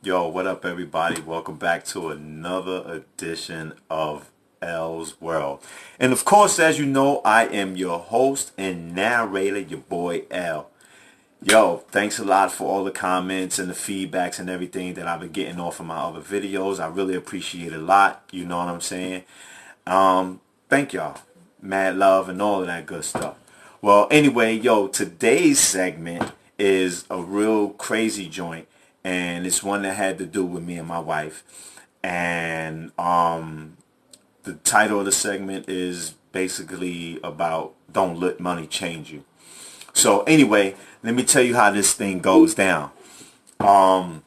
Yo, what up, everybody? Welcome back to another edition of L's World. And of course, as you know, I am your host and narrator, your boy L. Yo, thanks a lot for all the comments and the feedbacks and everything that I've been getting off of my other videos. I really appreciate it a lot. You know what I'm saying? Thank y'all. Mad love and all of that good stuff. Well, anyway, yo, today's segment is a real crazy joint, and it's one that had to do with me and my wife. And the title of the segment is basically about don't let money change you. So anyway, let me tell you how this thing goes down. My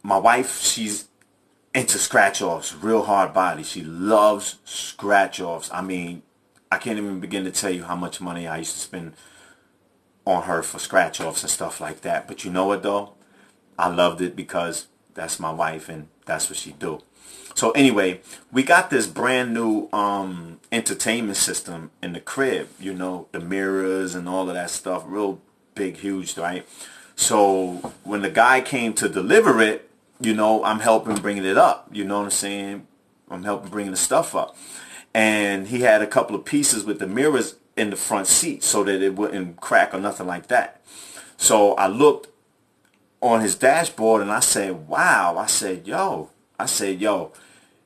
wife, she's into scratch offs, real hard body. She loves scratch offs. I mean, I can't even begin to tell you how much money I used to spend on her for scratch offs and stuff like that. But you know what though? I loved it because that's my wife and that's what she do. So anyway, we got this brand new entertainment system in the crib, you know, the mirrors and all of that stuff, real big, huge, right? So when the guy came to deliver it, you know, I'm helping bringing it up, you know what I'm saying? I'm helping bringing the stuff up. And he had a couple of pieces with the mirrors in the front seat so that it wouldn't crack or nothing like that. So I looked on his dashboard and I said, wow. I said, yo,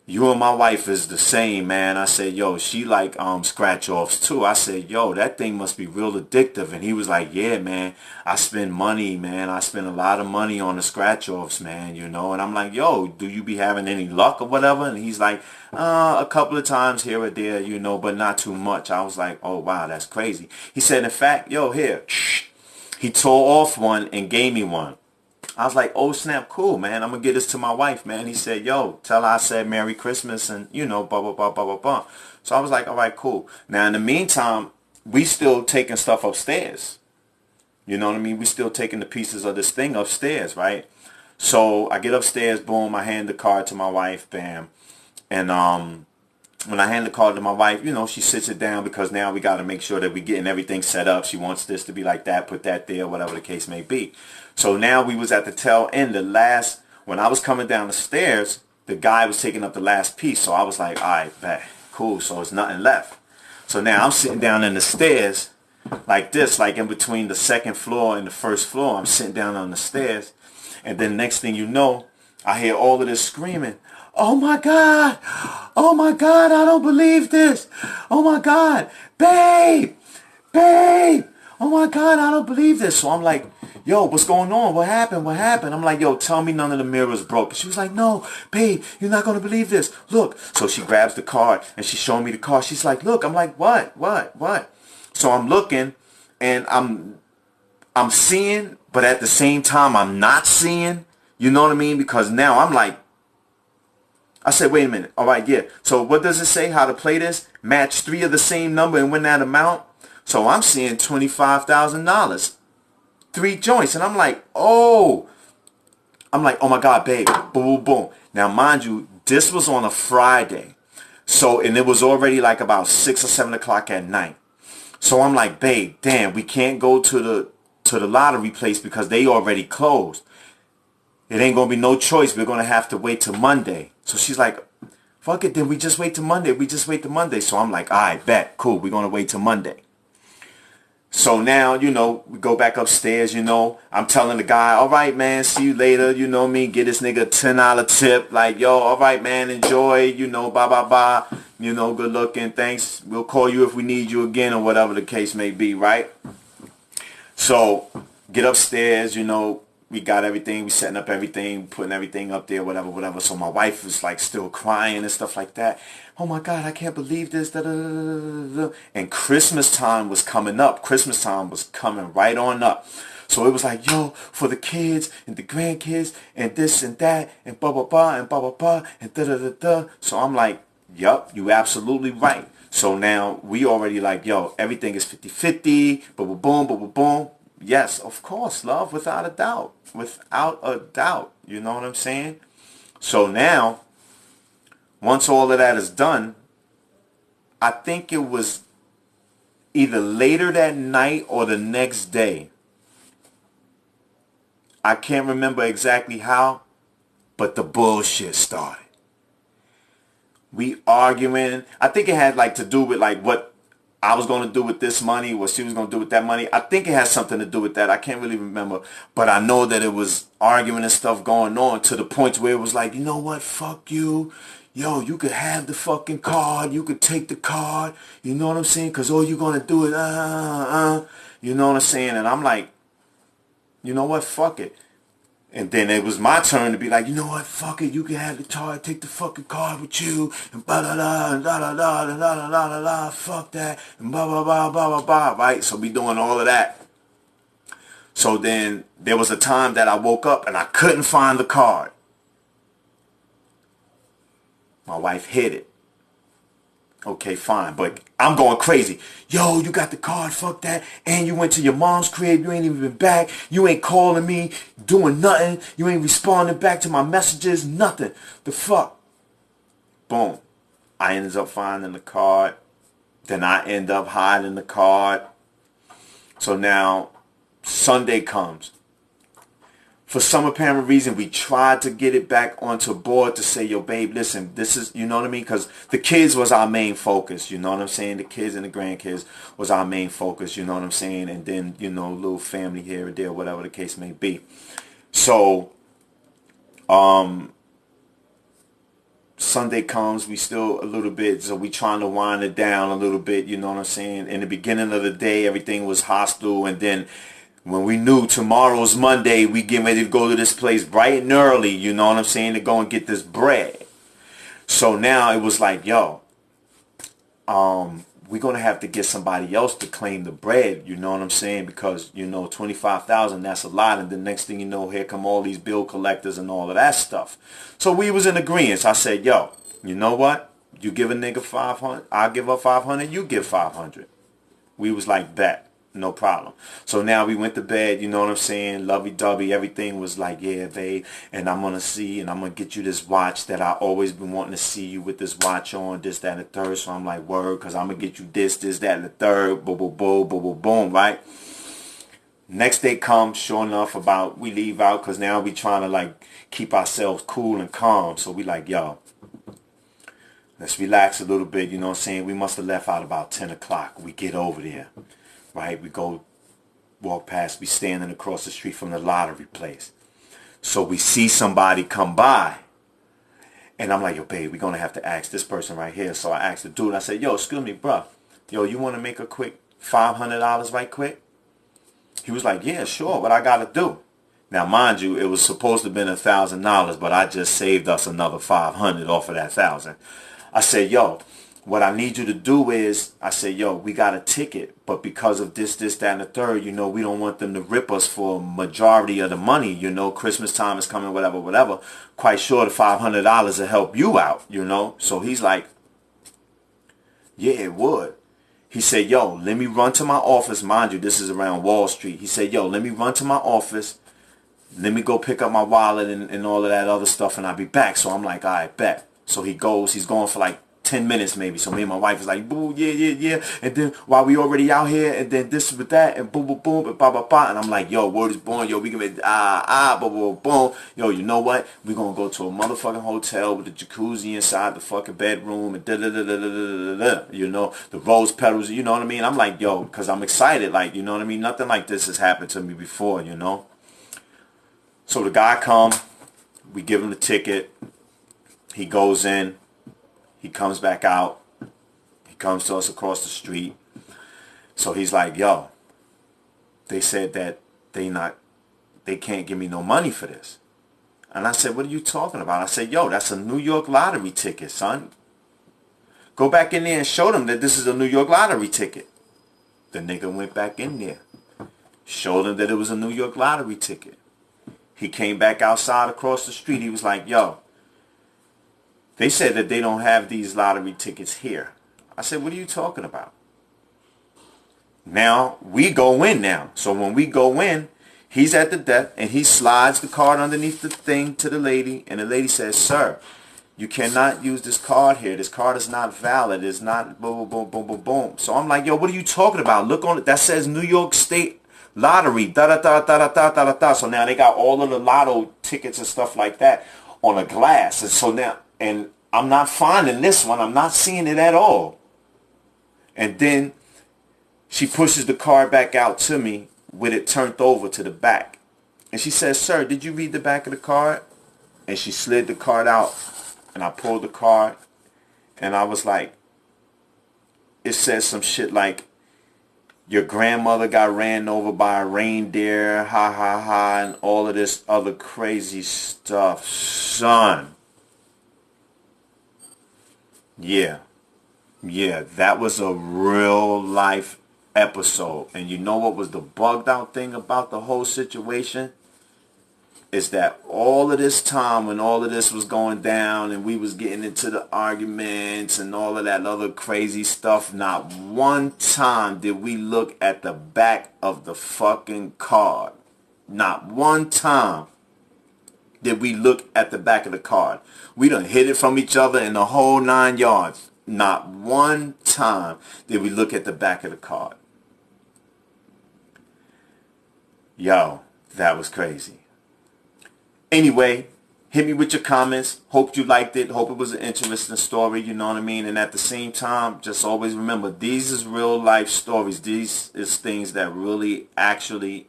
you and my wife is the same, man. I said, yo, she like scratch offs too. I said, yo, that thing must be real addictive. And he was like, yeah, man, I spend money, man. I spend a lot of money on the scratch offs, man, you know. And I'm like, yo, do you be having any luck or whatever? And he's like, a couple of times here or there, you know, but not too much. I was like, oh, wow, that's crazy. He said, in fact, yo, here. He tore off one and gave me one. I was like, oh snap, cool, man. I'm gonna get this to my wife, man. He said, yo, tell her I said Merry Christmas and, you know, blah, blah, blah, blah, blah, blah. So I was like, all right, cool. Now, in the meantime, we still taking stuff upstairs. You know what I mean? We still taking the pieces of this thing upstairs, right? So I get upstairs, boom, I hand the card to my wife, bam. And when I hand the card to my wife, you know, she sits it down because now we got to make sure that we getting everything set up. She wants this to be like that, put that there, whatever the case may be. So now we was at the tail end, when I was coming down the stairs, the guy was taking up the last piece. So I was like, all right, bet, cool. So it's nothing left. So now I'm sitting down in the stairs like this, like in between the second floor and the first floor. I'm sitting down on the stairs. And then next thing you know, I hear all of this screaming. Oh my God. Oh my God. I don't believe this. Oh my God. Babe. Babe. Oh my God. I don't believe this. So I'm like, yo, what's going on? What happened? What happened? I'm like, yo, tell me none of the mirrors broke. She was like, no, babe, you're not going to believe this. Look. So she grabs the card and she's showing me the card. She's like, look. I'm like, what? So I'm looking and I'm seeing, but at the same time, I'm not seeing. You know what I mean? Because now I'm like, I said, wait a minute. All right, yeah. So what does it say? How to play this? Match 3 of the same number and win that amount. So I'm seeing $25,000. 3 joints. And I'm like, oh my God, babe. Boom, boom, boom. Now, mind you, this was on a Friday. So, and it was already like about 6 or 7 o'clock at night. So I'm like, babe, damn, we can't go to the lottery place because they already closed. It ain't gonna be no choice. We're gonna have to wait till Monday. So she's like, fuck it, then we just wait till Monday. We just wait till Monday. So I'm like, all right, bet, cool. We're gonna wait till Monday. So now, you know, we go back upstairs, you know. I'm telling the guy, all right, man, see you later. You know me, get this nigga a $10 tip. Like, yo, all right, man, enjoy, you know, blah, blah, blah. You know, good looking, thanks. We'll call you if we need you again or whatever the case may be, right? So, get upstairs, you know. We got everything, we setting up everything, putting everything up there, whatever, whatever. So my wife was like still crying and stuff like that. Oh my God, I can't believe this. Da, da, da, da, da. And Christmas time was coming up. Christmas time was coming right on up. So it was like, yo, for the kids and the grandkids and this and that and blah, blah, blah and blah, blah, blah and da, da, da, da. So I'm like, yup, you absolutely right. So now we already like, yo, everything is 50-50, boom, boom, boom, boom, boom. Yes, of course, love, without a doubt. Without a doubt. You know what I'm saying? So now, once all of that is done, I think it was either later that night or the next day. I can't remember exactly how, but the bullshit started. We arguing. I think it had like to do with like what I was going to do with this money, what she was going to do with that money. I think it has something to do with that. I can't really remember. But I know that it was arguing and stuff going on to the point where it was like, you know what, fuck you. Yo, you could have the fucking card. You could take the card. You know what I'm saying? Because all you're going to do is, You know what I'm saying? And I'm like, you know what, fuck it. And then it was my turn to be like, you know what, fuck it, you can have the card, take the fucking card with you, and blah, blah, blah, and blah, blah, blah, and blah, blah, blah, blah, blah, fuck that, and blah, blah, blah, blah, blah, blah, right? So we doing all of that. So then there was a time that I woke up and I couldn't find the card. My wife hid it. Okay, fine, but I'm going crazy. Yo, you got the card, fuck that. And you went to your mom's crib, you ain't even been back. You ain't calling me, doing nothing. You ain't responding back to my messages, nothing. The fuck? Boom. I ended up finding the card. Then I end up hiding the card. So now, Sunday comes. For some apparent reason, we tried to get it back onto board to say, yo, babe, listen, this is, you know what I mean? Because the kids was our main focus, you know what I'm saying? The kids and the grandkids was our main focus, you know what I'm saying? And then, you know, little family here or there, whatever the case may be. So, Sunday comes, we still a little bit, so we trying to wind it down a little bit, you know what I'm saying? In the beginning of the day, everything was hostile, and then when we knew tomorrow's Monday, we getting ready to go to this place bright and early, you know what I'm saying, to go and get this bread. So now it was like, yo, we're going to have to get somebody else to claim the bread, you know what I'm saying, because, you know, 25,000, that's a lot, and the next thing you know, here come all these bill collectors and all of that stuff. So we was in agreement. I said, yo, you know what, you give a nigga 500, I'll give up 500, you give 500. We was like, bet. No problem. So now we went to bed, you know what I'm saying, lovey-dovey, everything was like, yeah, babe, and I'm going to see, and I'm going to get you this watch that I always been wanting to see you with this watch on, this, that, and the third. So I'm like, word, because I'm going to get you this, that, and the third, boom, boom, boom, boom, boom, boom, right? Next day comes, sure enough, we leave out, because now we trying to, like, keep ourselves cool and calm. So we like, yo, let's relax a little bit, you know what I'm saying? We must have left out about 10 o'clock. We get over there. Right, we go walk past, we standing across the street from the lottery place. So we see somebody come by. And I'm like, yo, babe, we're going to have to ask this person right here. So I asked the dude, I said, yo, excuse me, bro. Yo, you want to make a quick $500 right quick? He was like, yeah, sure, what I got to do? Now, mind you, it was supposed to have been $1,000, but I just saved us another 500 off of that 1,000. I said, yo, what I need you to do is, I say, yo, we got a ticket, but because of this, that, and the third, you know, we don't want them to rip us for a majority of the money, you know, Christmas time is coming, whatever, whatever. Quite sure the $500 will help you out, you know. So he's like, yeah, it would. He said, yo, let me run to my office. Mind you, this is around Wall Street. He said, yo, let me run to my office. Let me go pick up my wallet and all of that other stuff, and I'll be back. So I'm like, all right, bet. So he goes, he's going for like 10 minutes maybe. So me and my wife is like, boo, yeah. And then while we already out here, and then this with that, and boom, and ba. And I'm like, yo, word is born. Yo, we can make, boom. Yo, you know what? We're going to go to a motherfucking hotel with a jacuzzi inside the fucking bedroom, and you know, the rose petals, you know what I mean? I'm like, yo, because I'm excited. Like, you know what I mean? Nothing like this has happened to me before, you know? So the guy come, we give him the ticket. He goes in. He comes back out. He comes to us across the street. So he's like, yo, they said that they can't give me no money for this. And I said, what are you talking about? I said, yo, that's a New York lottery ticket, son. Go back in there and show them that this is a New York lottery ticket. The nigga went back in there. Showed him that it was a New York lottery ticket. He came back outside across the street. He was like, yo, they said that they don't have these lottery tickets here. I said, what are you talking about? Now, we go in now. So when we go in, he's at the desk, and he slides the card underneath the thing to the lady, and the lady says, sir, you cannot use this card here. This card is not valid. It's not boom, boom, boom, boom, boom, boom. So I'm like, yo, what are you talking about? Look on it. That says New York State lottery, da da da da da da da da da. So now they got all of the lotto tickets and stuff like that on a glass. And so now, and I'm not finding this one. I'm not seeing it at all. And then she pushes the card back out to me with it turned over to the back. And she says, "Sir, did you read the back of the card?" And she slid the card out, and I pulled the card, and I was like, it says some shit like, "Your grandmother got ran over by a reindeer, ha ha ha," and all of this other crazy stuff. Son. Yeah, that was a real life episode. And you know what was the bugged out thing about the whole situation? Is that all of this time when all of this was going down and we was getting into the arguments and all of that other crazy stuff, not one time did we look at the back of the fucking card. Not one time did we look at the back of the card. We done hid it from each other in the whole 9 yards. Not one time did we look at the back of the card. Yo, that was crazy. Anyway, hit me with your comments. Hope you liked it. Hope it was an interesting story, you know what I mean? And at the same time, just always remember, these is real life stories. These is things that really actually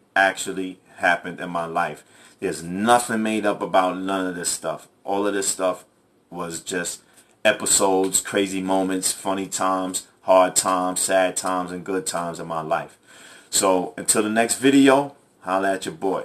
happened in my life. There's nothing made up about none of this stuff. All of this stuff was just episodes, crazy moments, funny times, hard times, sad times, and good times in my life. So until the next video, holla at your boy.